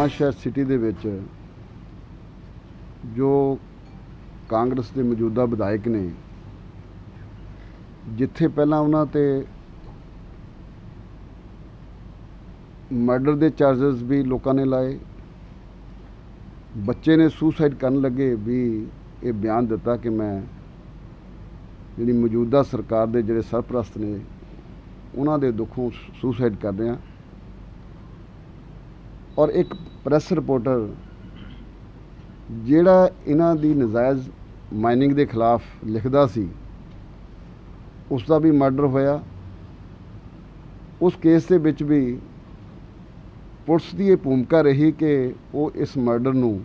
Nawanshahr city ਦੇ ਵਿੱਚ ਜੋ ਕਾਂਗਰਸ ਦੇ ਮੌਜੂਦਾ ਵਿਧਾਇਕ ਨੇ, ਜਿੱਥੇ ਪਹਿਲਾਂ ਉਹਨਾਂ ਤੇ ਮਰਡਰ ਦੇ ਚਾਰजेस ਵੀ ਲੋਕਾਂ ਨੇ ਲਾਏ, ਬੱਚੇ ਨੇ ਸੁਸਾਈਡ ਕਰਨ ਲੱਗੇ ਵੀ ਇਹ ਬਿਆਨ ਦਿੱਤਾ ਕਿ ਮੈਂ ਜਿਹੜੀ ਮੌਜੂਦਾ ਸਰਕਾਰ ਦੇ ਜਿਹੜੇ ਸਰਪ੍ਰਸਤ ਨੇ ਉਹਨਾਂ ਦੇ ਦੁੱਖੋਂ ਸੁਸਾਈਡ ਕਰ ਰਿਹਾ। ਔਰ ਇੱਕ ਪ੍ਰੈਸ ਰਿਪੋਰਟਰ ਜਿਹੜਾ ਇਹਨਾਂ ਦੀ ਨਜਾਇਜ਼ ਮਾਈਨਿੰਗ ਦੇ ਖਿਲਾਫ ਲਿਖਦਾ ਸੀ, ਉਸ ਦਾ ਵੀ ਮਰਡਰ ਹੋਇਆ। ਉਸ ਕੇਸ ਦੇ ਵਿੱਚ ਵੀ ਪੁਲਿਸ ਦੀ ਇਹ ਭੂਮਿਕਾ ਰਹੀ ਕਿ ਉਹ ਇਸ ਮਰਡਰ ਨੂੰ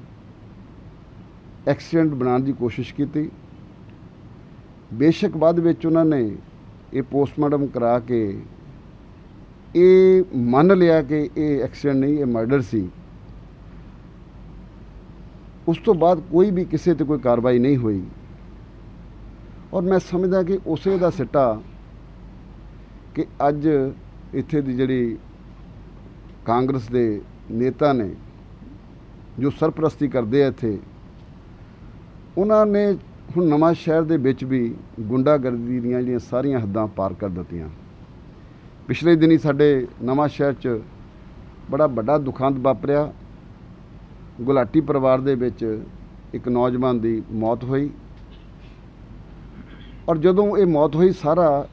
ਐਕਸੀਡੈਂਟ ਬਣਾਉਣ ਦੀ ਕੋਸ਼ਿਸ਼ ਕੀਤੀ। ਬੇਸ਼ੱਕ ਬਾਅਦ ਵਿੱਚ ਉਹਨਾਂ ਨੇ ਇਹ ਪੋਸਟਮਾਰਟਮ ਕਰਾ ਕੇ ਇਹ ਮੰਨ ਲਿਆ ਕਿ ਇਹ ਐਕਸੀਡੈਂਟ ਨਹੀਂ, ਇਹ ਮਰਡਰ ਸੀ। ਉਸ ਤੋਂ ਬਾਅਦ ਕੋਈ ਵੀ ਕਿਸੇ ਤੇ ਕੋਈ ਕਾਰਵਾਈ ਨਹੀਂ ਹੋਈ। ਔਰ ਮੈਂ ਸਮਝਦਾ ਕਿ ਉਸੇ ਦਾ ਸਿੱਟਾ ਕਿ ਅੱਜ ਇੱਥੇ ਦੀ ਜਿਹੜੀ ਕਾਂਗਰਸ ਦੇ ਨੇਤਾ ਨੇ ਜੋ ਸਰਪ੍ਰਸਤੀ ਕਰਦੇ ਆ ਇੱਥੇ, ਉਹਨਾਂ ਨੇ ਹੁਣ ਨਵਾਂ ਸ਼ਹਿਰ ਦੇ ਵਿੱਚ ਵੀ ਗੁੰਡਾਗਰਦੀ ਦੀਆਂ ਜਿਹੜੀਆਂ ਸਾਰੀਆਂ ਹੱਦਾਂ ਪਾਰ ਕਰ ਦਿੱਤੀਆਂ। ਪਿਛਲੇ ਦਿਨੀ ਸਾਡੇ ਨਵਾਂ ਸ਼ਹਿਰ 'ਚ ਬੜਾ ਵੱਡਾ ਦੁਖਾਂਤ ਵਾਪਰਿਆ। ਗੁਲਾਟੀ ਪਰਿਵਾਰ ਦੇ ਵਿੱਚ ਇੱਕ ਨੌਜਵਾਨ ਦੀ ਮੌਤ ਹੋਈ। ਔਰ ਜਦੋਂ ਇਹ ਮੌਤ ਹੋਈ, ਸਾਰਾ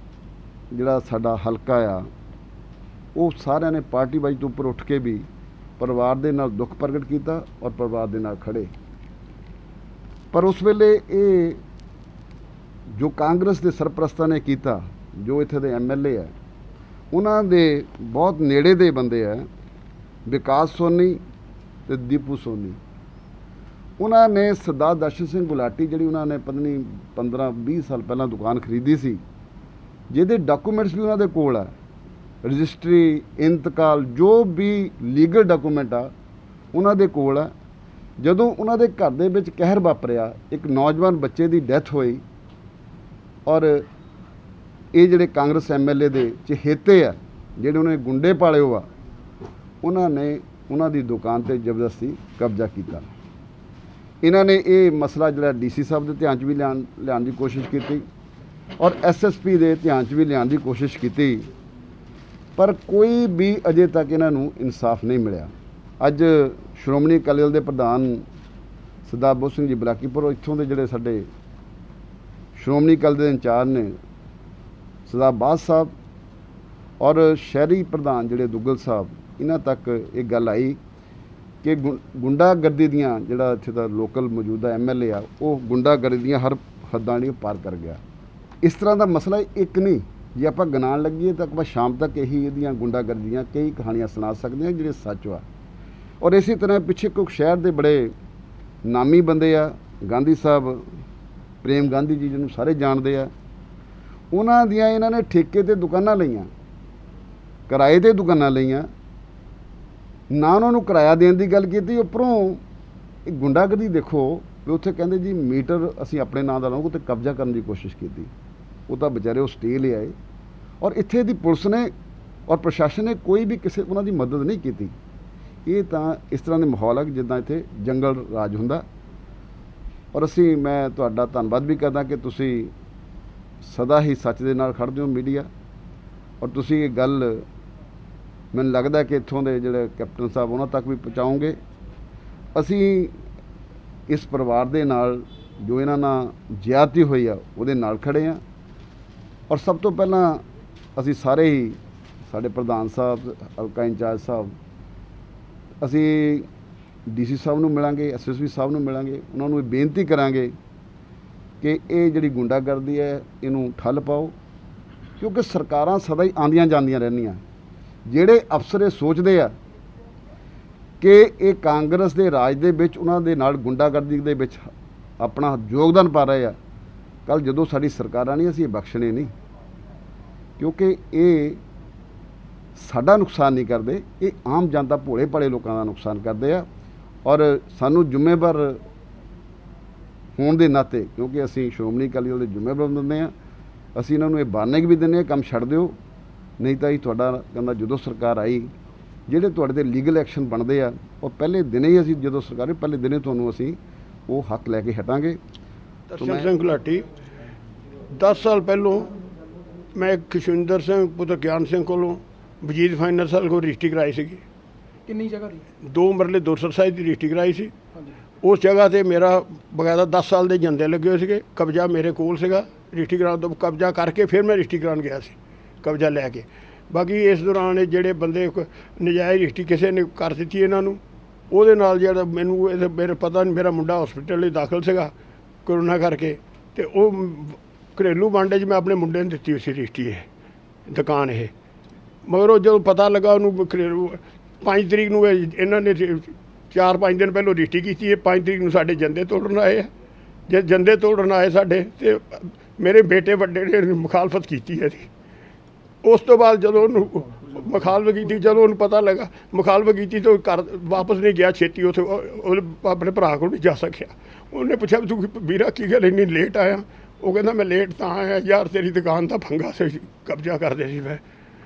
ਜਿਹੜਾ ਸਾਡਾ ਹਲਕਾ ਆ ਉਹ ਸਾਰਿਆਂ ਨੇ ਪਾਰਟੀ ਵਾਈਜ਼ ਤੋਂ ਉੱਪਰ ਉੱਠ ਕੇ ਵੀ ਪਰਿਵਾਰ ਦੇ ਨਾਲ ਦੁੱਖ ਪ੍ਰਗਟ ਕੀਤਾ ਔਰ ਪਰਿਵਾਰ ਦੇ ਨਾਲ ਖੜੇ। ਪਰ ਉਸ ਵੇਲੇ ਇਹ ਜੋ ਕਾਂਗਰਸ ਦੇ ਸਰਪ੍ਰਸਤਾਂ ਨੇ ਕੀਤਾ, ਜੋ ਇੱਥੇ ਦੇ MLA ਹੈ, ਉਹਨਾਂ ਦੇ ਬਹੁਤ ਨੇੜੇ ਦੇ ਬੰਦੇ ਆ ਵਿਕਾਸ ਸੋਨੀ ਤੇ ਦੀਪੂ ਸੋਨੀ, ਉਹਨਾਂ ਨੇ ਸਰਦਾਰ ਦਰਸ਼ਨ ਸਿੰਘ ਗੁਲਾਟੀ ਜਿਹੜੀ ਉਹਨਾਂ ਨੇ ਪਤਾ ਨਹੀਂ 15-20 ਸਾਲ ਪਹਿਲਾਂ ਦੁਕਾਨ ਖਰੀਦੀ ਸੀ, ਜਿਹਦੇ ਡਾਕੂਮੈਂਟਸ ਵੀ ਉਹਨਾਂ ਦੇ ਕੋਲ ਆ, ਰਜਿਸਟਰੀ, ਇੰਤਕਾਲ, ਜੋ ਵੀ ਲੀਗਲ ਡਾਕੂਮੈਂਟ ਆ ਉਹਨਾਂ ਦੇ ਕੋਲ ਆ। ਜਦੋਂ ਉਹਨਾਂ ਦੇ ਘਰ ਦੇ ਵਿੱਚ ਕਹਿਰ ਵਾਪਰਿਆ, ਇੱਕ ਨੌਜਵਾਨ ਬੱਚੇ ਦੀ ਡੈਥ ਹੋਈ ਔਰ ਇਹ ਜਿਹੜੇ ਕਾਂਗਰਸ MLA ਦੇ ਚਹੇਤੇ ਆ, ਜਿਹੜੇ ਉਹਨੇ ਗੁੰਡੇ ਪਾਲਿਓ ਆ, ਉਹਨਾਂ ਨੇ ਉਹਨਾਂ ਦੀ ਦੁਕਾਨ ਤੇ ਜ਼ਬਰਦਸਤੀ ਕਬਜ਼ਾ ਕੀਤਾ। ਇਹਨਾਂ ਨੇ ਇਹ ਮਸਲਾ ਜਿਹੜਾ DC ਸਾਹਿਬ ਦੇ ਧਿਆਨ 'ਚ ਵੀ ਲਿਆਉਣ ਦੀ ਕੋਸ਼ਿਸ਼ ਕੀਤੀ ਔਰ SSP ਦੇ ਧਿਆਨ 'ਚ ਵੀ ਲਿਆਉਣ ਦੀ ਕੋਸ਼ਿਸ਼ ਕੀਤੀ, ਪਰ ਕੋਈ ਵੀ ਅਜੇ ਤੱਕ ਇਹਨਾਂ ਨੂੰ ਇਨਸਾਫ ਨਹੀਂ ਮਿਲਿਆ। ਅੱਜ ਸ਼੍ਰੋਮਣੀ ਅਕਾਲੀ ਦਲ ਦੇ ਪ੍ਰਧਾਨ ਸਰਦਾਰ ਬੋਧ ਸਿੰਘ ਜੀ ਬਲਾਕੀਪੁਰ, ਇੱਥੋਂ ਦੇ ਜਿਹੜੇ ਸਾਡੇ ਸ਼੍ਰੋਮਣੀ ਅਕਾਲੀ ਦਲ ਦੇ ਇੰਚਾਰਜ ਨੇ ਸਰਦਾਰ ਬਾਦ ਸਾਹਿਬ ਔਰ ਸ਼ਹਿਰੀ ਪ੍ਰਧਾਨ ਜਿਹੜੇ ਦੁੱਗਲ ਸਾਹਿਬ, ਇਹਨਾਂ ਤੱਕ ਇਹ ਗੱਲ ਆਈ ਕਿ ਗੁੰਡਾਗਰਦੀ ਦੀਆਂ ਜਿਹੜਾ ਇੱਥੇ ਦਾ ਲੋਕਲ ਮੌਜੂਦਾ MLA ਆ, ਉਹ ਗੁੰਡਾਗਰਦੀ ਦੀਆਂ ਹਰ ਹੱਦਾਂ ਨਹੀਂ ਪਾਰ ਕਰ ਗਿਆ। ਇਸ ਤਰ੍ਹਾਂ ਦਾ ਮਸਲਾ ਇੱਕ ਨਹੀਂ, ਜੇ ਆਪਾਂ ਗਿਣਾਉਣ ਲੱਗੀਏ ਤਾਂ ਆਪਾਂ ਸ਼ਾਮ ਤੱਕ ਇਹਦੀਆਂ ਗੁੰਡਾਗਰਦੀਆਂ ਕਈ ਕਹਾਣੀਆਂ ਸੁਣਾ ਸਕਦੇ ਹਾਂ ਜਿਹੜੇ ਸੱਚ ਆ। ਔਰ ਇਸੇ ਤਰ੍ਹਾਂ ਪਿੱਛੇ ਕੁਝ ਸ਼ਹਿਰ ਦੇ ਬੜੇ ਨਾਮੀ ਬੰਦੇ ਆ, ਗਾਂਧੀ ਸਾਹਿਬ, ਪ੍ਰੇਮ ਗਾਂਧੀ ਜੀ ਜਿਹਨੂੰ ਸਾਰੇ ਜਾਣਦੇ ਆ, ਉਹਨਾਂ ਦੀਆਂ ਇਹਨਾਂ ਨੇ ਠੇਕੇ 'ਤੇ ਦੁਕਾਨਾਂ ਲਈਆਂ, ਕਿਰਾਏ 'ਤੇ ਦੁਕਾਨਾਂ ਲਈਆਂ, ਨਾ ਉਹਨਾਂ ਨੂੰ ਕਿਰਾਇਆ ਦੇਣ ਦੀ ਗੱਲ ਕੀਤੀ। ਉੱਪਰੋਂ ਇਹ ਗੁੰਡਾਗਰਦੀ ਦੇਖੋ ਵੀ ਉੱਥੇ ਕਹਿੰਦੇ ਜੀ ਮੀਟਰ ਅਸੀਂ ਆਪਣੇ ਨਾਂ ਦਾ ਲਾਉਂਗੇ, ਉੱਤੇ ਕਬਜ਼ਾ ਕਰਨ ਦੀ ਕੋਸ਼ਿਸ਼ ਕੀਤੀ। ਉਹ ਤਾਂ ਵਿਚਾਰੇ ਉਹ ਸਟੇ ਲਿਆਏ ਔਰ ਇੱਥੇ ਦੀ ਪੁਲਿਸ ਨੇ ਔਰ ਪ੍ਰਸ਼ਾਸਨ ਨੇ ਕੋਈ ਵੀ ਕਿਸੇ ਉਹਨਾਂ ਦੀ ਮਦਦ ਨਹੀਂ ਕੀਤੀ। ਇਹ ਤਾਂ ਇਸ ਤਰ੍ਹਾਂ ਦੇ ਮਾਹੌਲ ਹੈ ਜਿੱਦਾਂ ਇੱਥੇ ਜੰਗਲ ਰਾਜ ਹੁੰਦਾ। ਔਰ ਮੈਂ ਤੁਹਾਡਾ ਧੰਨਵਾਦ ਵੀ ਕਰਦਾ ਕਿ ਤੁਸੀਂ ਸਦਾ ਹੀ ਸੱਚ ਦੇ ਨਾਲ ਖੜ੍ਹਦੇ ਹੋ ਮੀਡੀਆ, ਔਰ ਤੁਸੀਂ ਇਹ ਗੱਲ ਮੈਨੂੰ ਲੱਗਦਾ ਕਿ ਇੱਥੋਂ ਦੇ ਜਿਹੜੇ ਕੈਪਟਨ ਸਾਹਿਬ ਉਹਨਾਂ ਤੱਕ ਵੀ ਪਹੁੰਚਾਓਗੇ। ਅਸੀਂ ਇਸ ਪਰਿਵਾਰ ਦੇ ਨਾਲ ਜੋ ਇਹਨਾਂ ਨਾਲ ਜ਼ਿਆਦਤੀ ਹੋਈ ਆ ਉਹਦੇ ਨਾਲ ਖੜੇ ਹਾਂ। ਔਰ ਸਭ ਤੋਂ ਪਹਿਲਾਂ ਅਸੀਂ ਸਾਰੇ ਹੀ ਸਾਡੇ ਪ੍ਰਧਾਨ ਸਾਹਿਬ, ਹਲਕਾ ਇੰਚਾਰਜ ਸਾਹਿਬ, ਅਸੀਂ DC ਸਾਹਿਬ ਨੂੰ ਮਿਲਾਂਗੇ, SSP ਸਾਹਿਬ ਨੂੰ ਮਿਲਾਂਗੇ, ਉਹਨਾਂ ਨੂੰ ਇਹ ਬੇਨਤੀ ਕਰਾਂਗੇ ਕਿ ਇਹ ਜਿਹੜੀ ਗੁੰਡਾਗਰਦੀ ਹੈ ਇਹਨੂੰ ਠੱਲ ਪਾਓ, ਕਿਉਂਕਿ ਸਰਕਾਰਾਂ ਸਦਾ ਹੀ ਆਉਂਦੀਆਂ ਜਾਂਦੀਆਂ ਰਹਿੰਦੀਆਂ। ਜਿਹੜੇ ਅਫਸਰ ਇਹ ਸੋਚਦੇ ਆ ਕਿ ਇਹ ਕਾਂਗਰਸ ਦੇ ਰਾਜ ਦੇ ਵਿੱਚ ਉਹਨਾਂ ਦੇ ਨਾਲ ਗੁੰਡਾਗਰਦੀ ਦੇ ਵਿੱਚ ਆਪਣਾ ਯੋਗਦਾਨ ਪਾ ਰਹੇ ਆ, ਕੱਲ੍ਹ ਜਦੋਂ ਸਾਡੀ ਸਰਕਾਰਾਂ ਨਹੀਂ, ਅਸੀਂ ਇਹ ਬਖਸ਼ਣੇ ਨਹੀਂ, ਕਿਉਂਕਿ ਇਹ ਸਾਡਾ ਨੁਕਸਾਨ ਨਹੀਂ ਕਰਦੇ, ਇਹ ਆਮ ਜਨਤਾ ਭੋਲੇ ਭਾਲੇ ਲੋਕਾਂ ਦਾ ਨੁਕਸਾਨ ਕਰਦੇ ਆ। ਔਰ ਸਾਨੂੰ ਜ਼ਿੰਮੇਵਾਰ ਹੋਣ ਦੇ ਨਾਤੇ, ਕਿਉਂਕਿ ਅਸੀਂ ਸ਼੍ਰੋਮਣੀ ਅਕਾਲੀ ਦਲ ਦੇ ਜ਼ਿੰਮੇਵਾਰ ਬੰਦੇ ਹਾਂ, ਅਸੀਂ ਇਹਨਾਂ ਨੂੰ ਇਹ ਵਾਰਨਿੰਗ ਵੀ ਦਿੰਦੇ ਹਾਂ ਕੰਮ ਛੱਡ ਦਿਓ, ਨਹੀਂ ਤਾਂ ਹੀ ਤੁਹਾਡਾ ਕਹਿੰਦਾ ਜਦੋਂ ਸਰਕਾਰ ਆਈ ਜਿਹੜੇ ਤੁਹਾਡੇ ਤੇ ਲੀਗਲ ਐਕਸ਼ਨ ਬਣਦੇ ਆ ਉਹ ਪਹਿਲੇ ਦਿਨੇ ਹੀ ਅਸੀਂ ਜਦੋਂ ਸਰਕਾਰੀ ਪਹਿਲੇ ਦਿਨੇ ਤੁਹਾਨੂੰ ਅਸੀਂ ਉਹ ਹੱਕ ਲੈ ਕੇ ਹਟਾਂਗੇ। ਦਰਸ਼ਨ ਸਿੰਘ ਗੁਲਾਟੀ 10 ਸਾਲ ਪਹਿਲੋਂ ਮੈਂ ਖੁਸ਼ਵਿੰਦਰ ਸਿੰਘ ਪੁੱਤਰ ਗਿਆਨ ਸਿੰਘ ਕੋਲੋਂ ਵਜੀਦ ਫਾਈਨੈਂਸ ਵਾਲੇ ਕੋਲ ਰਜਿਸਟਰੀ ਕਰਾਈ ਸੀਗੀ। ਕਿੰਨੀ ਜਗ੍ਹਾ ਦੀ? 2 ਮਰਲੇ 200 ਸਾਈਜ਼ ਦੀ ਰਜਿਸਟਰੀ ਕਰਾਈ ਸੀ। ਹਾਂਜੀ। ਉਸ ਜਗ੍ਹਾ ਤੇ ਮੇਰਾ ਬਕਾਇਦਾ 10 ਸਾਲ ਦੇ ਜੰਦੇ ਲੱਗੇ ਹੋਏ ਸੀਗੇ। ਕਬਜ਼ਾ ਮੇਰੇ ਕੋਲ ਸੀਗਾ। ਰਜਿਸਟਰੀ ਕਰਾਉਣ ਤੋਂ ਕਬਜ਼ਾ ਕਰਕੇ ਫਿਰ ਮੈਂ ਰਜਿਸਟਰੀ ਕਰਾਉਣ ਗਿਆ ਸੀ ਕਬਜ਼ਾ ਲੈ ਕੇ। ਬਾਕੀ ਇਸ ਦੌਰਾਨ ਜਿਹੜੇ ਬੰਦੇ ਨਜਾਇਜ਼ ਰਜਿਸਟਰੀ ਕਿਸੇ ਨੇ ਕਰ ਦਿੱਤੀ ਇਹਨਾਂ ਨੂੰ, ਉਹਦੇ ਨਾਲ ਜਿਹੜਾ ਮੈਨੂੰ ਮੇਰੇ ਪਤਾ ਨਹੀਂ, ਮੇਰਾ ਮੁੰਡਾ ਹਸਪੀਟਲ ਵਿੱਚ ਦਾਖਲ ਸੀਗਾ ਕਰੋਨਾ ਕਰਕੇ, ਅਤੇ ਉਹ ਘਰੇਲੂ ਵਾਂਡੇ 'ਚ ਮੈਂ ਆਪਣੇ ਮੁੰਡੇ ਨੂੰ ਦਿੱਤੀ ਹੋਈ ਸੀ ਰਜਿਸਟਰੀ ਇਹ ਦੁਕਾਨ ਇਹ। ਮਗਰ ਉਹ ਜਦੋਂ ਪਤਾ ਲੱਗਾ ਉਹਨੂੰ ਘਰੇਲੂ 5 ਤਰੀਕ ਨੂੰ ਇਹਨਾਂ ਨੇ 4-5 ਦਿਨ ਪਹਿਲਾਂ ਰਜਿਸਟਰੀ ਕੀਤੀ ਹੈ। 5 ਤਰੀਕ ਨੂੰ ਸਾਡੇ ਜੰਦੇ ਤੋੜਨ ਆਏ ਆ। ਜੇ ਜੰਦੇ ਤੋੜਨ ਆਏ ਸਾਡੇ ਤੇ ਮੇਰੇ ਬੇਟੇ ਵੱਡੇ ਨੇ ਮੁਖਾਲਫਤ ਕੀਤੀ ਹੈ ਜੀ। ਉਸ ਤੋਂ ਬਾਅਦ ਜਦੋਂ ਉਹਨੂੰ ਮੁਖਾਲਫਤ ਕੀਤੀ, ਜਦੋਂ ਉਹਨੂੰ ਪਤਾ ਲੱਗਾ ਮੁਖਾਲਫਤ ਕੀਤੀ ਤਾਂ ਘਰ ਵਾਪਸ ਨਹੀਂ ਗਿਆ ਛੇਤੀ। ਉੱਥੇ ਉਹ ਆਪਣੇ ਭਰਾ ਕੋਲ ਨਹੀਂ ਜਾ ਸਕਿਆ। ਉਹਨੇ ਪੁੱਛਿਆ ਵੀ ਤੂੰ ਵੀਰਾ ਕੀ ਗੱਲ ਇੰਨੀ ਲੇਟ ਆਇਆ? ਉਹ ਕਹਿੰਦਾ ਮੈਂ ਲੇਟ ਤਾਂ ਆਇਆ ਯਾਰ, ਤੇਰੀ ਦੁਕਾਨ ਦਾ ਪੰਗਾ ਸੀ, ਕਬਜ਼ਾ ਕਰਦੇ ਸੀ ਮੈਂ।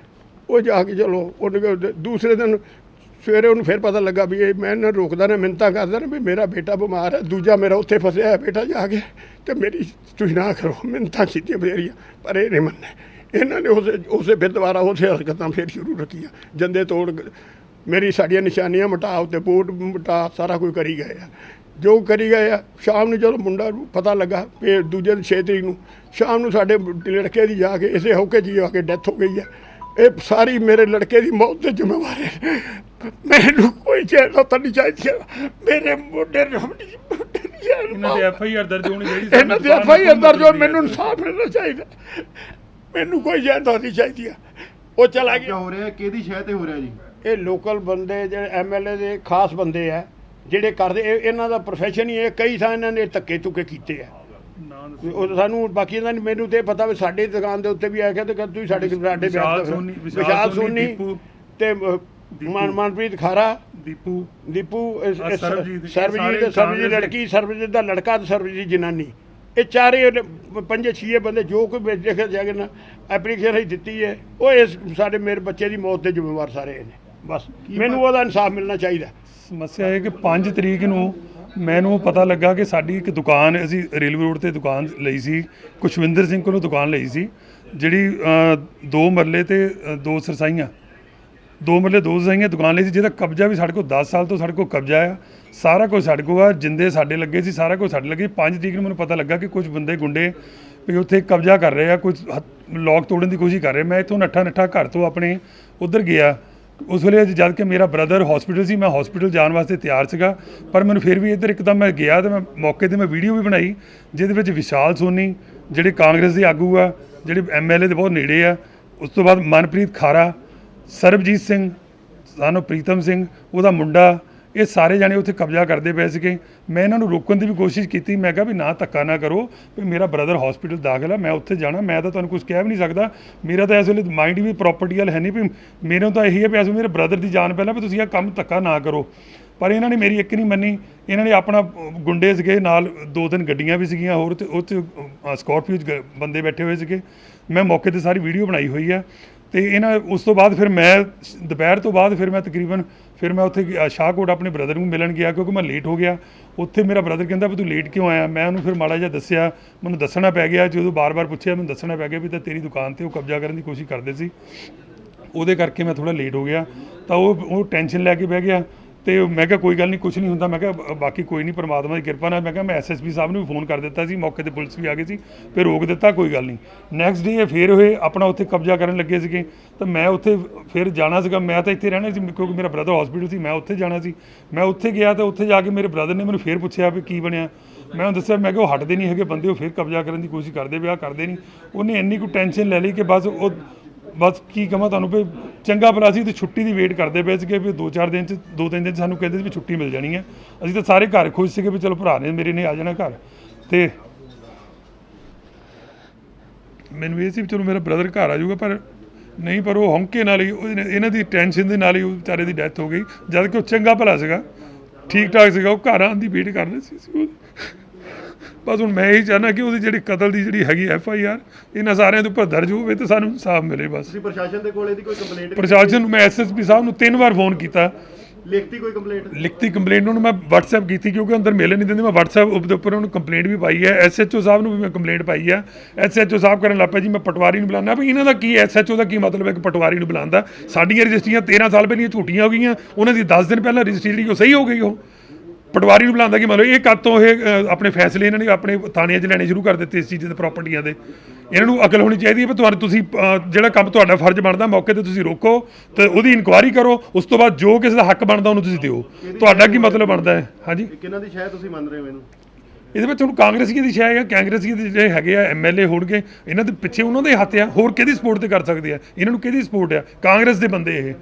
ਉਹ ਜਾ ਕੇ ਚਲੋ ਉਹਨੇ ਦੂਸਰੇ ਦਿਨ ਸਵੇਰੇ ਉਹਨੂੰ ਫਿਰ ਪਤਾ ਲੱਗਾ ਵੀ ਇਹ ਮੈਂ ਰੋਕਦਾ ਨਾ, ਮਿੰਨਤਾਂ ਕਰਦਾ ਨਾ ਵੀ ਮੇਰਾ ਬੇਟਾ ਬਿਮਾਰ ਹੈ, ਦੂਜਾ ਮੇਰਾ ਉੱਥੇ ਫਸਿਆ ਹੈ ਬੇਟਾ ਜਾ ਕੇ, ਅਤੇ ਮੇਰੀ ਤੁਸੀਂ ਨਾ ਕਰੋ। ਮਿੰਨਤਾਂ ਕੀਤੀਆਂ ਬਥੇਰੀਆਂ ਪਰ ਇਹ ਨਹੀਂ ਮੰਨੇ। ਇਹਨਾਂ ਨੇ ਉਸੇ ਫਿਰ ਦੁਬਾਰਾ ਉਸੇ ਹਰਕਤਾਂ ਫਿਰ ਸ਼ੁਰੂ ਰੱਖੀਆਂ। ਜੰਦੇ ਤੋੜ ਮੇਰੀ ਸਾਡੀਆਂ ਨਿਸ਼ਾਨੀਆਂ ਮਿਟਾ, ਉੱਤੇ ਬੋਰਡ ਮਿਟਾ, ਸਾਰਾ ਕੁਝ ਕਰੀ ਗਏ ਆ ਜੋ ਕਰੀ ਗਏ ਆ। ਸ਼ਾਮ ਨੂੰ ਜਦੋਂ ਮੁੰਡਾ ਨੂੰ ਪਤਾ ਲੱਗਾ ਵੀ ਦੂਜੇ ਦਿਨ 6 ਤਰੀਕ ਨੂੰ ਸ਼ਾਮ ਨੂੰ ਸਾਡੇ ਲੜਕੇ ਦੀ ਜਾ ਕੇ ਇਸੇ ਹੌਕੇ 'ਚ ਆ ਕੇ ਡੈਥ ਹੋ ਗਈ ਹੈ। ਇਹ ਸਾਰੀ ਮੇਰੇ ਲੜਕੇ ਦੀ ਮੌਤ ਦੇ ਜ਼ਿੰਮੇਵਾਰ ਹੈ। ਮੈਨੂੰ ਕੋਈ ਚੈਨਤਾ ਨਹੀਂ ਚਾਹੀਦੀ। ਮੇਰੇ ਮੁੰਡੇ ਨੂੰ ਇਹਨਾਂ ਦੇ FIR ਦਰਜ ਹੋਣੀ ਚਾਹੀਦੀ। ਇਹਨਾਂ ਦੀ FIR ਦਰਜ ਹੋ, ਮੈਨੂੰ ਇਨਸਾਫ ਮਿਲਣਾ ਚਾਹੀਦਾ। ਮੈਨੂੰ ਕੋਈ ਚੈਨਤਾ ਨਹੀਂ ਚਾਹੀਦੀ। ਉਹ ਚਲਾ ਗਿਆ। ਹੋ ਰਿਹਾ ਕਿਹਦੀ ਸ਼ਹਿ ਤੇ ਹੋ ਰਿਹਾ ਜੀ? ਇਹ ਲੋਕਲ ਬੰਦੇ ਜਿਹੜੇ MLA ਦੇ ਖਾਸ ਬੰਦੇ ਆ ਜਿਹੜੇ ਕਰਦੇ, ਇਹਨਾਂ ਦਾ ਪ੍ਰੋਫੈਸ਼ਨ ਹੀ ਇਹ। ਕਈ ਥਾਂ ਇਹਨਾਂ ਨੇ ਧੱਕੇ ਧੁੱਕੇ ਕੀਤੇ ਆ। ਉਹ ਸਾਨੂੰ ਬਾਕੀ ਇਹਨਾਂ ਨੇ ਮੈਨੂੰ ਤੇ ਪਤਾ ਵੀ ਸਾਡੀ ਦੁਕਾਨ ਦੇ ਉੱਤੇ ਵੀ ਆ ਗਿਆ ਤੇ ਤੁਸੀਂ ਸਾਡੇ ਵਿਸ਼ਾਲ ਸੋਨੀ ਤੇ ਮਨਪ੍ਰੀਤ ਖਾਰਾ, ਦੀਪੂ ਸਰਬਜੀਤ ਲੜਕੀ, ਸਰਬਜੀਤ ਦਾ ਲੜਕਾ ਤੇ ਸਰਬਜੀਤ ਜਨਾਨੀ, ਇਹ ਚਾਰੇ 5-6 ਬੰਦੇ ਜੋ ਕੋਈ ਦੇਖਿਆ ਜਾਗੇ ਨਾ ਐਪਲੀਕੇਸ਼ਨ ਹੀ ਦਿੱਤੀ ਹੈ। ਉਹ ਇਸ ਸਾਡੇ ਮੇਰੇ ਬੱਚੇ ਦੀ ਮੌਤ ਦੇ ਜ਼ਿੰਮੇਵਾਰ ਸਾਰੇ ਨੇ। ਬਸ ਮੈਨੂੰ ਉਹਦਾ ਇਨਸਾਫ ਮਿਲਣਾ ਚਾਹੀਦਾ। ਸਮੱਸਿਆ ਹੈ ਕਿ 5 ਤਰੀਕ ਨੂੰ ਮੈਨੂੰ ਪਤਾ ਲੱਗਾ ਕਿ ਸਾਡੀ ਇੱਕ ਦੁਕਾਨ, ਅਸੀਂ ਰੇਲਵੇ ਰੋਡ 'ਤੇ ਦੁਕਾਨ ਲਈ ਸੀ, ਖੁਸ਼ਵਿੰਦਰ ਸਿੰਘ ਕੋਲੋਂ ਦੁਕਾਨ ਲਈ ਸੀ, ਜਿਹੜੀ 2 ਮਰਲੇ ਤੇ 2 ਸਰਸਾਈਆਂ 2 ਮਰਲੇ 2 ਸਰਸਾਈਆਂ ਦੁਕਾਨ ਲਈ ਸੀ, ਜਿਹਦਾ ਕਬਜ਼ਾ ਵੀ ਸਾਡੇ ਕੋਲ 10 ਸਾਲ ਤੋਂ ਸਾਡੇ ਕੋਲ ਕਬਜ਼ਾ ਆ। ਸਾਰਾ ਕੁਝ ਸਾਡੇ ਕੋਲ ਆ, ਜਿੰਦੇ ਸਾਡੇ ਲੱਗੇ ਸੀ, ਸਾਰਾ ਕੁਝ ਸਾਡੇ ਲੱਗੇ। 5 ਤਰੀਕ ਨੂੰ ਮੈਨੂੰ ਪਤਾ ਲੱਗਾ ਕਿ ਕੁਝ ਬੰਦੇ ਗੁੰਡੇ ਵੀ ਉੱਥੇ ਕਬਜ਼ਾ ਕਰ ਰਹੇ ਆ, ਕੁਝ ਲੋਕ ਤੋੜਨ ਦੀ ਕੋਸ਼ਿਸ਼ ਕਰ ਰਹੇ। ਮੈਂ ਇੱਥੋਂ ਨੱਠਾ ਘਰ ਤੋਂ ਆਪਣੇ ਉੱਧਰ ਗਿਆ। ਉਸ ਵੇਲੇ ਜਦ ਕਿ ਮੇਰਾ ਬ੍ਰਦਰ ਹਸਪੀਟਲ ਸੀ, ਮੈਂ ਹਸਪੀਟਲ ਜਾਣ ਵਾਸਤੇ ਤਿਆਰ ਸੀਗਾ, ਪਰ ਮੈਨੂੰ ਫਿਰ ਵੀ ਇੱਧਰ ਇੱਕਦਮ ਮੈਂ ਗਿਆ ਅਤੇ ਮੈਂ ਮੌਕੇ 'ਤੇ ਮੈਂ ਵੀਡੀਓ ਵੀ ਬਣਾਈ, ਜਿਹਦੇ ਵਿੱਚ ਵਿਸ਼ਾਲ ਸੋਨੀ ਜਿਹੜੇ ਕਾਂਗਰਸ ਦੇ ਆਗੂ ਆ, ਜਿਹੜੇ MLA ਦੇ ਬਹੁਤ ਨੇੜੇ ਆ, ਉਸ ਤੋਂ ਬਾਅਦ ਮਨਪ੍ਰੀਤ ਖਾਰਾ, ਸਰਬਜੀਤ ਸਿੰਘ ਸਾਨੂੰ ਪ੍ਰੀਤਮ ਸਿੰਘ ਉਹਦਾ ਮੁੰਡਾ, ਇਹ ਸਾਰੇ ਜਾਣੇ ਉੱਥੇ ਕਬਜ਼ਾ ਕਰਦੇ ਪਏ ਸੀਗੇ। ਮੈਂ ਇਹਨਾਂ ਨੂੰ ਰੋਕਣ ਦੀ ਵੀ ਕੋਸ਼ਿਸ਼ ਕੀਤੀ। ਮੈਂ ਕਿਹਾ ਵੀ ਨਾ ਧੱਕਾ ਨਾ ਕਰੋ, ਵੀ ਮੇਰਾ ਬ੍ਰਦਰ ਹਸਪੀਟਲ ਦਾਖਲ ਆ, ਮੈਂ ਉੱਥੇ ਜਾਣਾ, ਮੈਂ ਤਾਂ ਤੁਹਾਨੂੰ ਕੁਝ ਕਹਿ ਵੀ ਨਹੀਂ ਸਕਦਾ। ਮੇਰਾ ਤਾਂ ਇਸ ਵੇਲੇ ਮਾਈਂਡ ਵੀ ਪ੍ਰਾਪਰਟੀ ਵਾਲ ਹੈ ਨਹੀਂ, ਵੀ ਮੇਰੇ ਤਾਂ ਇਹੀ ਹੈ ਵੀ ਇਸ ਵੇਲੇ ਮੇਰੇ ਬ੍ਰਦਰ ਦੀ ਜਾਨ ਪਹਿਲਾਂ, ਵੀ ਤੁਸੀਂ ਇਹ ਕੰਮ ਧੱਕਾ ਨਾ ਕਰੋ। ਪਰ ਇਹਨਾਂ ਨੇ ਮੇਰੀ ਇੱਕ ਨਹੀਂ ਮੰਨੀ। ਇਹਨਾਂ ਨੇ ਆਪਣਾ ਗੁੰਡੇ ਸੀਗੇ ਨਾਲ, 2-3 ਗੱਡੀਆਂ ਵੀ ਸੀਗੀਆਂ ਹੋਰ, ਅਤੇ ਉਹ 'ਚ ਸਕਾਰਪੀਓ 'ਚ ਬੰਦੇ ਬੈਠੇ ਹੋਏ ਸੀਗੇ। ਮੈਂ ਮੌਕੇ 'ਤੇ ਸਾਰੀ ਵੀਡੀਓ ਬਣਾਈ ਹੋਈ ਆ। ਅਤੇ ਇਹਨਾਂ ਉਸ ਤੋਂ ਬਾਅਦ ਫਿਰ ਮੈਂ ਦੁਪਹਿਰ ਤੋਂ ਬਾਅਦ ਫਿਰ ਮੈਂ ਤਕਰੀਬਨ ਫਿਰ ਮੈਂ ਉੱਥੇ ਸ਼ਾਹਕੋਟ ਆਪਣੇ ਬ੍ਰਦਰ ਨੂੰ ਮਿਲਣ ਗਿਆ, ਕਿਉਂਕਿ ਮੈਂ ਲੇਟ ਹੋ ਗਿਆ। ਉੱਥੇ ਮੇਰਾ ਬ੍ਰਦਰ ਕਹਿੰਦਾ ਵੀ ਤੂੰ ਲੇਟ ਕਿਉਂ ਆਇਆ? ਮੈਂ ਉਹਨੂੰ ਫਿਰ ਮਾੜਾ ਜਿਹਾ ਦੱਸਿਆ, ਮੈਨੂੰ ਦੱਸਣਾ ਪੈ ਗਿਆ। ਜਦੋਂ ਬਾਰ-ਬਾਰ ਪੁੱਛਿਆ ਮੈਨੂੰ ਦੱਸਣਾ ਪੈ ਗਿਆ ਵੀ ਤਾਂ ਤੇਰੀ ਦੁਕਾਨ 'ਤੇ ਉਹ ਕਬਜ਼ਾ ਕਰਨ ਦੀ ਕੋਸ਼ਿਸ਼ ਕਰਦੇ ਸੀ, ਉਹਦੇ ਕਰਕੇ ਮੈਂ ਥੋੜ੍ਹਾ ਲੇਟ ਹੋ ਗਿਆ। ਤਾਂ ਉਹ ਟੈਨਸ਼ਨ ਲੈ ਕੇ ਬਹਿ ਗਿਆ। ਅਤੇ ਮੈਂ ਕਿਹਾ ਕੋਈ ਗੱਲ ਨਹੀਂ, ਕੁਛ ਨਹੀਂ ਹੁੰਦਾ। ਮੈਂ ਕਿਹਾ ਬਾਕੀ ਕੋਈ ਨਹੀਂ, ਪਰਮਾਤਮਾ ਦੀ ਕਿਰਪਾ ਨਾਲ। ਮੈਂ ਕਿਹਾ ਮੈਂ SSP ਸਾਹਿਬ ਨੂੰ ਵੀ ਫੋਨ ਕਰ ਦਿੱਤਾ ਸੀ, ਮੌਕੇ 'ਤੇ ਪੁਲਿਸ ਵੀ ਆ ਗਈ ਸੀ, ਫਿਰ ਰੋਕ ਦਿੱਤਾ, ਕੋਈ ਗੱਲ ਨਹੀਂ। ਨੈਕਸਟ ਡੇ ਫਿਰ ਹੋਏ ਆਪਣਾ ਉੱਥੇ ਕਬਜ਼ਾ ਕਰਨ ਲੱਗੇ ਸੀਗੇ, ਤਾਂ ਮੈਂ ਉੱਥੇ ਫਿਰ ਜਾਣਾ ਸੀਗਾ। ਮੈਂ ਤਾਂ ਇੱਥੇ ਰਹਿਣਾ ਸੀ ਕਿਉਂਕਿ ਮੇਰਾ ਬ੍ਰਦਰ ਹਸਪੀਟਲ ਸੀ, ਮੈਂ ਉੱਥੇ ਜਾਣਾ ਸੀ। ਮੈਂ ਉੱਥੇ ਗਿਆ ਤਾਂ ਉੱਥੇ ਜਾ ਕੇ ਮੇਰੇ ਬ੍ਰਦਰ ਨੇ ਮੈਨੂੰ ਫਿਰ ਪੁੱਛਿਆ ਵੀ ਕੀ ਬਣਿਆ। ਮੈਂ ਉਹਨੂੰ ਦੱਸਿਆ, ਮੈਂ ਕਿਹਾ ਉਹ ਹਟਦੇ ਨਹੀਂ ਹੈਗੇ ਬੰਦੇ, ਉਹ ਫਿਰ ਕਬਜ਼ਾ ਕਰਨ ਦੀ ਕੋਸ਼ਿਸ਼ ਕਰਦੇ, ਵਿਆਹ ਕਰਦੇ ਨਹੀਂ। ਉਹਨੇ ਇੰਨੀ ਕੁ ਟੈਨਸ਼ਨ ਲੈ ਲਈ ਕਿ ਬਸ ਕੀ ਕਹਾਂ ਤੁਹਾਨੂੰ, ਵੀ ਚੰਗਾ ਭਲਾ ਸੀ ਤੇ ਛੁੱਟੀ ਦੀ ਵੇਟ ਕਰਦੇ ਪਏ ਸੀਗੇ ਵੀ 2-4 ਦਿਨ 'ਚ 2-3 ਦਿਨ 'ਚ ਸਾਨੂੰ ਕਹਿੰਦੇ ਸੀ ਵੀ ਛੁੱਟੀ ਮਿਲ ਜਾਣੀ ਹੈ। ਅਸੀਂ ਤਾਂ ਸਾਰੇ ਘਰ ਖੁਸ਼ ਸੀਗੇ ਵੀ ਚਲੋ ਭਰਾ ਨੇ ਮੇਰੇ ਨੇ ਆ ਜਾਣਾ ਘਰ। ਅਤੇ ਮੈਨੂੰ ਇਹ ਸੀ ਵੀ ਚਲੋ ਮੇਰਾ ਬ੍ਰਦਰ ਘਰ ਆ ਜਾਊਗਾ, ਪਰ ਨਹੀਂ, ਪਰ ਉਹ ਹੌਂਕੇ ਨਾਲ ਹੀ, ਇਹਨਾਂ ਦੀ ਟੈਨਸ਼ਨ ਦੇ ਨਾਲ ਹੀ ਉਹ ਵਿਚਾਰੇ ਦੀ ਡੈਥ ਹੋ ਗਈ। ਜਦ ਕਿ ਉਹ ਚੰਗਾ ਭਲਾ ਸੀਗਾ, ਠੀਕ ਠਾਕ ਸੀਗਾ, ਉਹ ਘਰ ਆਉਣ ਦੀ ਵੇਟ ਕਰ ਰਹੇ ਸੀ। ਬਸ ਹੁਣ ਮੈਂ ਇਹੀ ਚਾਹੁੰਦਾ ਕਿ ਉਹਦੀ ਜਿਹੜੀ ਕਤਲ ਦੀ ਜਿਹੜੀ ਹੈਗੀ FIR ਇਹਨਾਂ ਸਾਰਿਆਂ ਦੇ ਉੱਪਰ ਦਰਜ ਹੋਵੇ ਤੇ ਸਾਨੂੰ ਇਨਸਾਫ ਮਿਲੇ। ਬਸ ਤੁਸੀਂ ਪ੍ਰਸ਼ਾਸਨ ਦੇ ਕੋਲ ਇਹਦੀ ਕੋਈ ਕੰਪਲੇਂਟ ਪ੍ਰਸ਼ਾਸਨ ਨੂੰ ਮੈਂ SSP ਸਾਹਿਬ ਨੂੰ 3 ਵਾਰ ਫੋਨ ਕੀਤਾ, ਲਿਖਤੀ ਕੋਈ ਕੰਪਲੇਂਟ ਲਿਖਤੀ ਕੰਪਲੇਂਟ ਉਹਨੂੰ ਮੈਂ WhatsApp ਕੀਤੀ ਕਿਉਂਕਿ ਅੰਦਰ ਮਿਲਣ ਨਹੀਂ ਦਿੰਦੇ। ਮੈਂ WhatsApp ਦੇ ਉੱਪਰ ਉਹਨੂੰ ਕੰਪਲੇਂਟ ਵੀ ਪਾਈ ਹੈ, SHO ਸਾਹਿਬ ਨੂੰ ਵੀ ਮੈਂ ਕੰਪਲੇਂਟ ਪਾਈ ਹੈ। SHO ਸਾਹਿਬ ਕਰਨ ਲੱਗ ਪਏ ਜੀ ਮੈਂ ਪਟਵਾਰੀ ਨੂੰ ਬੁਲਾਉਣਾ। ਵੀ ਇਹਨਾਂ ਦਾ ਕੀ SHO ਦਾ ਕੀ ਮਤਲਬ ਹੈ ਕਿ ਪਟਵਾਰੀ ਨੂੰ ਬੁਲਾਉਂਦਾ? ਸਾਡੀਆਂ ਰਜਿਸਟਰੀਆਂ 13 ਸਾਲ ਪਹਿਲਾਂ ਝੂਠੀਆਂ ਹੋ ਗਈਆਂ, ਉਹਨਾਂ ਦੀ 10 ਦਿਨ ਪਹਿਲਾਂ ਰਜਿਸਟਰੀ ਜਿਹੜੀ ਉਹ ਸਹੀ ਹੋ ਗਈ। ਉਹ ਪਟਵਾਰੀ ਨੂੰ ਬੁਲਾਉਂਦਾ ਕੀ ਮਤਲਬ? ਇਹ ਕਦ ਤੋਂ ਇਹ ਆਪਣੇ ਫੈਸਲੇ ਇਹਨਾਂ ਨੇ ਆਪਣੇ ਥਾਣਿਆਂ 'ਚ ਲੈਣੇ ਸ਼ੁਰੂ ਕਰ ਦਿੱਤੇ ਇਸ ਚੀਜ਼ ਦੇ ਪ੍ਰਾਪਰਟੀਆਂ ਦੇ। ਇਹਨਾਂ ਨੂੰ ਅਕਲ ਹੋਣੀ ਚਾਹੀਦੀ ਹੈ ਵੀ ਤੁਹਾਨੂੰ ਤੁਸੀਂ ਜਿਹੜਾ ਕੰਮ ਤੁਹਾਡਾ ਫਰਜ਼ ਬਣਦਾ ਮੌਕੇ ਤੇ ਤੁਸੀਂ ਰੋਕੋ ਤੇ ਉਹਦੀ ਇਨਕੁਆਇਰੀ ਕਰੋ, ਉਸ ਤੋਂ ਬਾਅਦ ਜੋ ਕਿਸੇ ਦਾ ਹੱਕ ਬਣਦਾ ਉਹਨੂੰ ਤੁਸੀਂ ਦਿਓ। ਤੁਹਾਡਾ ਕੀ ਮਤਲਬ ਬਣਦਾ ਹੈ? ਹਾਂਜੀ, ਕਿਹਨਾਂ ਦੀ ਸ਼ਾਇਦ ਤੁਸੀਂ ਮੰਨ ਰਹੇ ਹੋ ਇਹਨੂੰ? ਇਹਦੇ ਵਿੱਚ ਹੁਣ ਕਾਂਗਰਸੀਆਂ ਦੀ ਸ਼ਾਇਦ ਹੈ, ਕਾਂਗਰਸੀਆਂ ਦੇ ਜਿਹੜੇ ਹੈਗੇ ਆ MLA ਹੋਣਗੇ, ਇਹਨਾਂ ਦੇ ਪਿੱਛੇ ਉਹਨਾਂ ਦੇ ਹੱਥ ਆ। ਹੋਰ ਕਿਹਦੀ ਸਪੋਰਟ ਤੇ ਕਰ ਸਕਦੇ ਆ? ਇਹਨਾਂ ਨੂੰ ਕਿਹਦੀ ਸਪੋਰਟ ਆ? ਕਾਂਗਰਸ ਦੇ ਬੰਦੇ ਇਹ।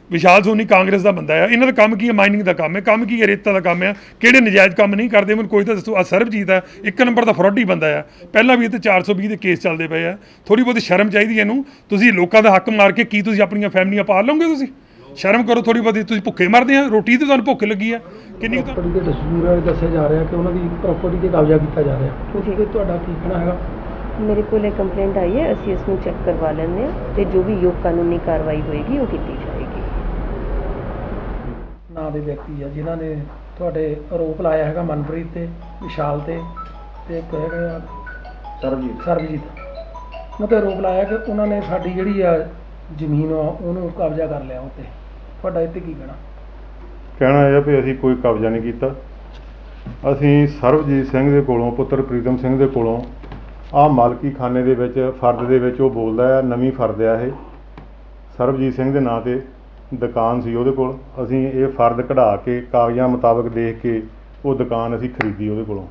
ਵਿਸ਼ਾਲ ਸੋਨੀ ਕਾਂਗਰਸ ਦਾ ਬੰਦਾ ਆ। ਇਹਨਾਂ ਦਾ ਕੰਮ ਕੀ ਹੈ? ਮਾਈਨਿੰਗ ਦਾ ਕੰਮ ਹੈ। ਕੰਮ ਕੀ ਹੈ? ਰੇਤਾ ਦਾ ਕੰਮ ਹੈ। ਕਿਹੜੇ ਨਜਾਇਜ਼ ਕੰਮ ਨਹੀਂ ਕਰਦੇ? ਮੈਨੂੰ ਕੋਈ ਤਾਂ ਦੱਸੋ। ਸਰਬਜੀਤ ਹੈ 1 ਨੰਬਰ ਦਾ ਫਰੋਡੀ ਬੰਦਾ ਆ। ਪਹਿਲਾਂ ਵੀ ਇਹ ਤੇ 420 ਦੇ ਕੇਸ ਚੱਲਦੇ ਪਏ ਆ। ਥੋੜੀ ਬਹੁਤੀ ਸ਼ਰਮ ਚਾਹੀਦੀ ਇਹਨੂੰ। ਤੁਸੀਂ ਲੋਕਾਂ ਦਾ ਹੱਕ ਮਾਰ ਕੇ ਕੀ ਤੁਸੀਂ ਆਪਣੀਆਂ ਫੈਮਲੀਆਂ ਪਾਲ ਲਓਗੇ? ਤੁਸੀਂ ਸ਼ਰਮ ਕਰੋ ਥੋੜੀ ਬਹੁਤੀ। ਤੁਸੀਂ ਭੁੱਖੇ ਮਰਦੇ ਆ, ਰੋਟੀ ਤੇ ਤੁਹਾਨੂੰ ਭੁੱਖ ਲੱਗੀ ਆ ਕਿੰਨੀ? ਪ੍ਰਾਪਰਟੀ ਦੇ ਡਿਸਪਿਊਟ ਦੱਸਿਆ ਜਾ ਰਿਹਾ ਕਿ ਉਹਨਾਂ ਦੀ ਪ੍ਰਾਪਰਟੀ ਤੇ ਕਬਜ਼ਾ ਕੀਤਾ ਜਾ ਰਿਹਾ, ਉਹਦੇ ਤੁਹਾਡਾ ਕੀ ਕਹਿਣਾ ਹੈਗਾ? ਮੇਰੇ ਕੋਲ ਇਹ ਕੰਪਲੇਂਟ ਆਈ ਹੈ, ਅਸੀਂ ਇਸ ਨੂੰ ਚੈੱਕ ਕਰਵਾ ਲੈਂਦੇ ਹਾਂ ਤੇ ਜੋ ਵੀ ਯੋਗ ਕਾਨੂੰਨੀ ਕਾਰਵਾਈ ਹੋਏਗੀ ਉਹ ਕੀਤੀ ਜਾਏਗੀ। ਨਾਂ ਦੇ ਵਿਅਕਤੀ ਆ ਜਿਨ੍ਹਾਂ ਨੇ ਤੁਹਾਡੇ ਆਰੋਪ ਲਾਇਆ ਹੈਗਾ ਮਨਪ੍ਰੀਤ ਤੇ, ਵਿਸ਼ਾਲ ਤੇ ਇੱਕ ਹੈਗਾ ਸਰਬਜੀਤ। ਉਹਨਾਂ 'ਤੇ ਆਰੋਪ ਲਾਇਆ ਕਿ ਉਹਨਾਂ ਨੇ ਸਾਡੀ ਜਿਹੜੀ ਆ ਜ਼ਮੀਨ ਆ ਉਹਨੂੰ ਕਬਜ਼ਾ ਕਰ ਲਿਆ ਉੱਤੇ। ਤੁਹਾਡਾ ਇੱਥੇ ਕੀ ਕਹਿਣਾ? ਕਹਿਣਾ ਇਹ ਆ ਵੀ ਅਸੀਂ ਕੋਈ ਕਬਜ਼ਾ ਨਹੀਂ ਕੀਤਾ। ਅਸੀਂ ਸਰਬਜੀਤ ਸਿੰਘ ਦੇ ਕੋਲੋਂ, ਪੁੱਤਰ ਪ੍ਰੀਤਮ ਸਿੰਘ ਦੇ ਕੋਲੋਂ ਆਹ ਮਾਲਕੀ ਖਾਨੇ ਦੇ ਵਿੱਚ ਫਰਦ ਦੇ ਵਿੱਚ ਉਹ ਬੋਲਦਾ ਆ, ਨਵੀਂ ਫਰਦ ਆ ਇਹ। ਸਰਬਜੀਤ ਸਿੰਘ ਦੇ ਨਾਂ 'ਤੇ ਦੁਕਾਨ ਸੀ ਉਹਦੇ ਕੋਲ। ਅਸੀਂ ਇਹ ਫਰਦ ਕਢਾ ਕੇ ਕਾਗਜ਼ਾਂ ਮੁਤਾਬਕ ਦੇਖ ਕੇ ਉਹ ਦੁਕਾਨ ਅਸੀਂ ਖਰੀਦੀ ਉਹਦੇ ਕੋਲੋਂ।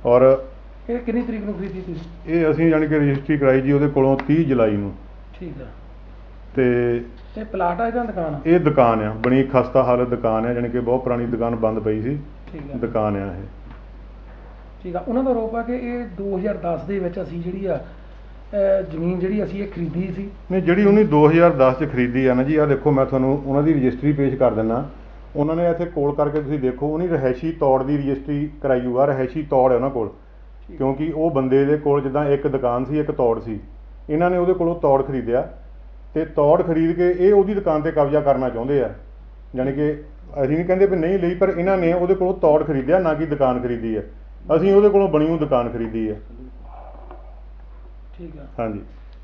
ਔਰ ਇਹ ਕਿੰਨੀ ਤਰੀਕ ਨੂੰ ਖਰੀਦੀ ਤੁਸੀਂ? ਇਹ ਅਸੀਂ ਯਾਨੀ ਕਿ ਰਜਿਸਟਰੀ ਕਰਾਈ ਜੀ ਉਹਦੇ ਕੋਲੋਂ 30 ਜੁਲਾਈ ਨੂੰ। ਠੀਕ ਆ। ਤੇ ਇਹ ਪਲਾਟ ਆ ਜਾਂ ਦੁਕਾਨ ਆ? ਇਹ ਦੁਕਾਨ ਆ, ਬਣੀ ਖਸਤਾ ਹਾਲਤ ਦੁਕਾਨ ਆ, ਯਾਨੀ ਕਿ ਬਹੁਤ ਪੁਰਾਣੀ ਦੁਕਾਨ ਬੰਦ ਪਈ ਸੀ। ਠੀਕ ਆ। ਦੁਕਾਨ ਆ ਇਹ। ਠੀਕ ਆ। ਉਹਨਾਂ ਦਾ ਆਰੋਪ ਆ ਕਿ ਇਹ 2010 ਦੇ ਵਿੱਚ ਅਸੀਂ ਜਿਹੜੀ ਆ ਜ਼ਮੀਨ ਜਿਹੜੀ ਅਸੀਂ ਇਹ ਖਰੀਦੀ ਸੀ। ਨਹੀਂ, ਜਿਹੜੀ ਉਹਨੇ 2010 'ਚ ਖਰੀਦੀ ਆ ਨਾ ਜੀ, ਆਹ ਦੇਖੋ ਮੈਂ ਤੁਹਾਨੂੰ ਉਹਨਾਂ ਦੀ ਰਜਿਸਟਰੀ ਪੇਸ਼ ਕਰ ਦਿੰਦਾ। ਉਹਨਾਂ ਨੇ ਇੱਥੇ ਕੋਲ ਕਰਕੇ ਤੁਸੀਂ ਦੇਖੋ, ਉਹਨੇ ਰਿਹਾਇਸ਼ੀ ਤੌੜ ਦੀ ਰਜਿਸਟਰੀ ਕਰਾਈ ਹੋਊ ਆ। ਰਿਹਾਇਸ਼ੀ ਤੌੜ ਹੈ ਉਹਨਾਂ ਕੋਲ, ਕਿਉਂਕਿ ਉਹ ਬੰਦੇ ਦੇ ਕੋਲ ਜਿੱਦਾਂ ਇੱਕ ਦੁਕਾਨ ਸੀ, ਇੱਕ ਤੌੜ ਸੀ। ਇਹਨਾਂ ਨੇ ਉਹਦੇ ਕੋਲੋਂ ਤੌੜ ਖਰੀਦਿਆ ਤੇ ਤੌੜ ਖਰੀਦ ਕੇ ਇਹ ਉਹਦੀ ਦੁਕਾਨ ਤੇ ਕਬਜ਼ਾ ਕਰਨਾ ਚਾਹੁੰਦੇ ਆ। ਯਾਨੀ ਕਿ ਅਸੀਂ ਨਹੀਂ ਕਹਿੰਦੇ ਵੀ ਨਹੀਂ ਲਈ, ਪਰ ਇਹਨਾਂ ਨੇ ਉਹਦੇ ਕੋਲੋਂ ਤੌੜ ਖਰੀਦਿਆ, ਨਾ ਕਿ ਦੁਕਾਨ ਖਰੀਦੀ ਹੈ। ਅਸੀਂ ਉਹਦੇ ਕੋਲੋਂ ਬਣੀ ਹੋਈ ਦੁਕਾਨ ਖਰੀਦੀ ਹੈ। ਠੀਕ ਆ। ਹਾਂਜੀ।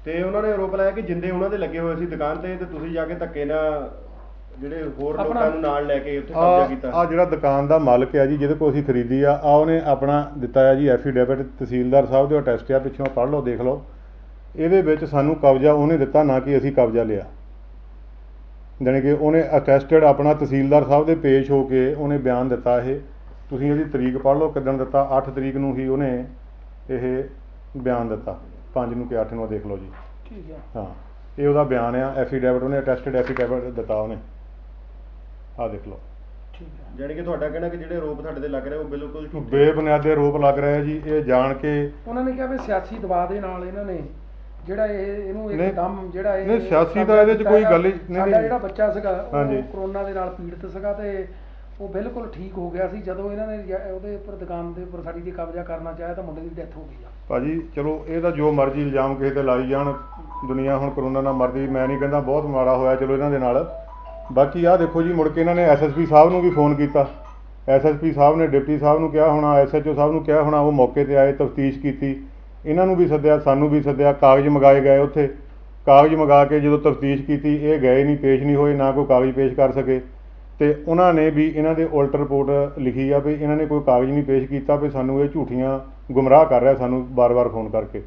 ਤੇ ਉਹਨਾਂ ਨੇ ਆਰੋਪ ਲਾਇਆ ਕਿ ਜਿੰਦੇ ਉਹਨਾਂ ਦੇ ਲੱਗੇ ਹੋਏ ਸੀ ਦੁਕਾਨ ਤੇ ਤੁਸੀਂ ਜਾ ਕੇ ਧੱਕੇ ਨਾਲ ਜਿਹੜੇ ਹੋਰ ਲੋਕਾਂ ਨੂੰ ਨਾਲ ਲੈ ਕੇ ਉੱਥੇ ਕਬਜ਼ਾ ਕੀਤਾ। ਆ ਜਿਹੜਾ ਦੁਕਾਨ ਦਾ ਮਾਲਕ ਆ ਜੀ, ਜਿਹਦੇ ਕੋਲ ਅਸੀਂ ਖਰੀਦੀ ਆ, ਉਹਨੇ ਆਪਣਾ ਦਿੱਤਾ ਆ ਜੀ ਐਫੀਡੇਵਿਟ। ਤਹਿਸੀਲਦਾਰ ਸਾਹਿਬ ਦੇ ਅਟੈਸਟ ਆ, ਪਿੱਛੋਂ ਪੜ੍ਹ ਲਓ, ਦੇਖ ਲਓ। ਇਹਦੇ ਵਿੱਚ ਸਾਨੂੰ ਕਬਜ਼ਾ ਉਹਨੇ ਦਿੱਤਾ, ਨਾ ਕਿ ਅਸੀਂ ਕਬਜ਼ਾ ਲਿਆ। ਜਾਣੀ ਕਿ ਉਹਨੇ ਅਟੈਸਟਡ ਆਪਣਾ ਤਹਿਸੀਲਦਾਰ ਸਾਹਿਬ ਦੇ ਪੇਸ਼ ਹੋ ਕੇ ਉਹਨੇ ਬਿਆਨ ਦਿੱਤਾ। ਇਹ ਤੁਸੀਂ ਇਹਦੀ ਤਰੀਕ ਪੜ੍ਹ ਲਓ ਕਿੱਦਣ ਦਿੱਤਾ। 8 ਤਰੀਕ ਨੂੰ ਹੀ ਉਹਨੇ ਇਹ ਬਿਆਨ ਦਿੱਤਾ, 5 ਨੂੰ ਕਿ 8 ਨੂੰ, ਦੇਖ ਲਓ ਜੀ। ਠੀਕ ਆ। ਹਾਂ, ਇਹ ਉਹਦਾ ਬਿਆਨ ਆ, ਐਫੀਡੇਵਿਟ ਉਹਨੇ ਅਟੈਸਟਡ ਐਫੀਡੇਵਿਟ ਦਿੱਤਾ ਉਹਨੇ। ਆਹ ਦੇਖ ਲਓ। ਠੀਕ ਆ। ਜਾਣੀ ਕਿ ਤੁਹਾਡਾ ਕਹਿਣਾ ਕਿ ਜਿਹੜੇ ਆਰੋਪ ਤੁਹਾਡੇ ਤੇ ਲੱਗ ਰਹੇ ਉਹ ਬਿਲਕੁਲ ਝੂਠੇ ਬੇਬੁਨਿਆਦੇ ਆਰੋਪ ਲੱਗ ਰਹੇ ਆ ਜੀ। ਇਹ ਜਾਣ ਕੇ ਉਹਨਾਂ ਨੇ ਕਿਹਾ ਵੀ ਸਿਆਸੀ ਦਬਾਅ ਦੇ ਨਾਲ ਇਹਨਾਂ ਨੇ ਜਿਹੜਾ ਇਹਨੂੰ ਇੱਕਦਮ ਜਿਹੜਾ ਇਹ ਨਹੀਂ, ਸਿਆਸੀ ਤਾਂ ਇਹਦੇ 'ਚ ਕੋਈ ਗੱਲ ਹੀ ਨਹੀਂ। ਸਾਡਾ ਜਿਹੜਾ ਬੱਚਾ ਸੀਗਾ ਹਾਂਜੀ। ਉਹ ਕਰੋਨਾ ਦੇ ਨਾਲ ਪੀੜਤ ਸੀਗਾ ਤੇ ਉਹ ਬਿਲਕੁਲ ਠੀਕ ਹੋ ਗਿਆ ਸੀ। ਜਦੋਂ ਇਹਨਾਂ ਨੇ ਉਹਦੇ ਉੱਪਰ ਦੁਕਾਨ ਦੇ ਉੱਪਰ ਸਾਡੀ ਤੇ ਕਬਜ਼ਾ ਕਰਨਾ ਚਾਹਿਆ ਤਾਂ ਮੁੰਡੇ ਦੀ ਡੈਥ ਹੋ ਗਈ ਆ। ਭਾਜੀ ਚਲੋ ਇਹ ਤਾਂ ਜੋ ਮਰਜ਼ੀ ਇਲਜ਼ਾਮ ਕਿਸੇ ਤੇ ਲਾਈ ਜਾਣ, ਦੁਨੀਆ ਹੁਣ ਕਰੋਨਾ ਨਾਲ ਮਰਦੀ। ਮੈਂ ਨਹੀਂ ਕਹਿੰਦਾ ਬਹੁਤ ਮਾੜਾ ਹੋਇਆ ਚਲੋ ਇਹਨਾਂ ਦੇ ਨਾਲ। ਬਾਕੀ ਆਹ ਦੇਖੋ ਜੀ, ਮੁੜ ਕੇ ਇਹਨਾਂ ਨੇ SSP ਸਾਹਿਬ ਨੂੰ ਵੀ ਫੋਨ ਕੀਤਾ। SSP ਸਾਹਿਬ ਨੇ ਡਿਪਟੀ ਸਾਹਿਬ ਨੂੰ ਕਿਹਾ ਹੋਣਾ, SHO ਸਾਹਿਬ ਨੂੰ ਕਿਹਾ ਹੋਣਾ। ਉਹ ਮੌਕੇ ਤੇ ਆਏ, ਤਫਤੀਸ਼ ਕੀਤੀ। ਇਹਨਾਂ ਨੂੰ ਵੀ ਸੱਦਿਆ, ਸਾਨੂੰ ਵੀ ਸੱਦਿਆ। ਕਾਗਜ਼ ਮੰਗਾਏ ਗਏ ਉੱਥੇ। ਕਾਗਜ਼ ਮੰਗਾ ਕੇ ਜਦੋਂ ਤਫਤੀਸ਼ ਕੀਤੀ, ਇਹ ਗਏ ਨਹੀਂ, ਪੇਸ਼ ਨਹੀਂ ਹੋਏ, ਨਾ ਕੋਈ ਕਾਗਜ਼ ਪੇਸ਼ ਕਰ ਸਕੇ। ਤੇ ਉਹਨਾਂ ਨੇ ਵੀ ਇਹਨਾਂ ਦੇ ਉਲਟ ਰਿਪੋਰਟ ਲਿਖੀ ਆ ਵੀ ਇਹਨਾਂ ਨੇ ਕੋਈ ਕਾਗਜ਼ ਨਹੀਂ ਪੇਸ਼ ਕੀਤਾ, ਵੀ ਸਾਨੂੰ ਇਹ ਝੂਠੀਆਂ ਗੁੰਮਰਾਹ ਕਰ ਰਿਹਾ ਸਾਨੂੰ ਵਾਰ-ਵਾਰ ਫੋਨ ਕਰਕੇ।